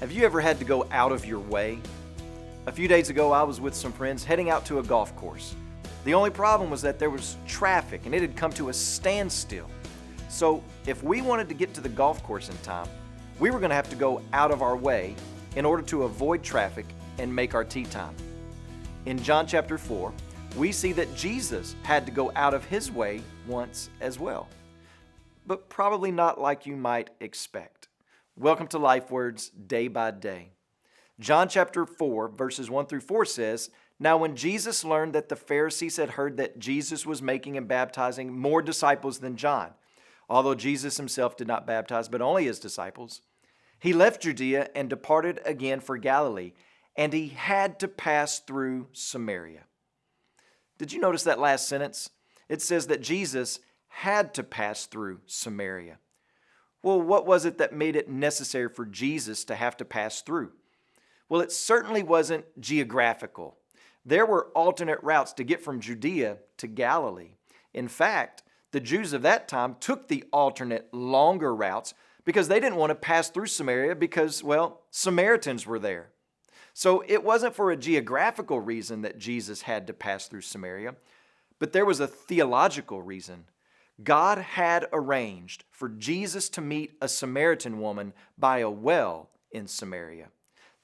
Have you ever had to go out of your way? A few days ago, I was with some friends heading out to a golf course. The only problem was that there was traffic and it had come to a standstill. So if we wanted to get to the golf course in time, we were going to have to go out of our way in order to avoid traffic and make our tee time. In John chapter 4, we see that Jesus had to go out of his way once as well, but probably not like you might expect. Welcome to Life Words Day by Day. John chapter 4, verses 1 through 4 says, "Now when Jesus learned that the Pharisees had heard that Jesus was making and baptizing more disciples than John, although Jesus himself did not baptize but only his disciples, he left Judea and departed again for Galilee, and he had to pass through Samaria." Did you notice that last sentence? It says that Jesus had to pass through Samaria. Well, what was it that made it necessary for Jesus to have to pass through? Well, it certainly wasn't geographical. There were alternate routes to get from Judea to Galilee. In fact, the Jews of that time took the alternate, longer routes because they didn't want to pass through Samaria because, well, Samaritans were there. So it wasn't for a geographical reason that Jesus had to pass through Samaria, but there was a theological reason. God had arranged for Jesus to meet a Samaritan woman by a well in Samaria.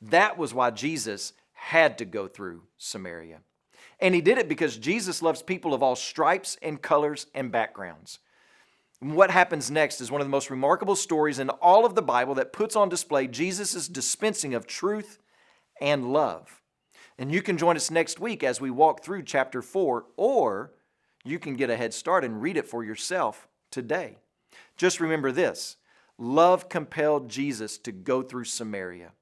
That was why Jesus had to go through Samaria. And he did it because Jesus loves people of all stripes and colors and backgrounds. What happens next is one of the most remarkable stories in all of the Bible that puts on display Jesus' dispensing of truth and love. And you can join us next week as we walk through chapter 4, or you can get a head start and read it for yourself today. Just remember this: love compelled Jesus to go through Samaria.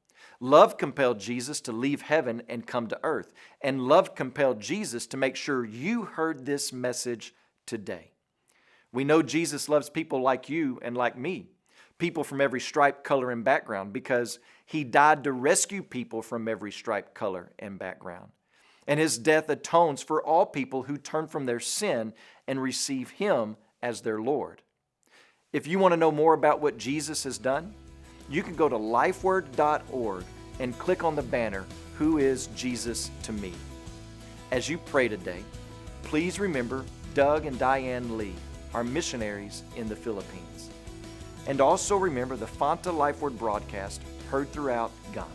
Love compelled Jesus to leave heaven and come to earth. And love compelled Jesus to make sure you heard this message today. We know Jesus loves people like you and like me, people from every stripe, color, and background, because he died to rescue people from every stripe, color, and background. And his death atones for all people who turn from their sin and receive him as their Lord. If you want to know more about what Jesus has done, you can go to lifeword.org and click on the banner, "Who is Jesus to Me?" As you pray today, please remember Doug and Diane Lee, our missionaries in the Philippines. And also remember the Fanta Lifeword broadcast heard throughout Ghana.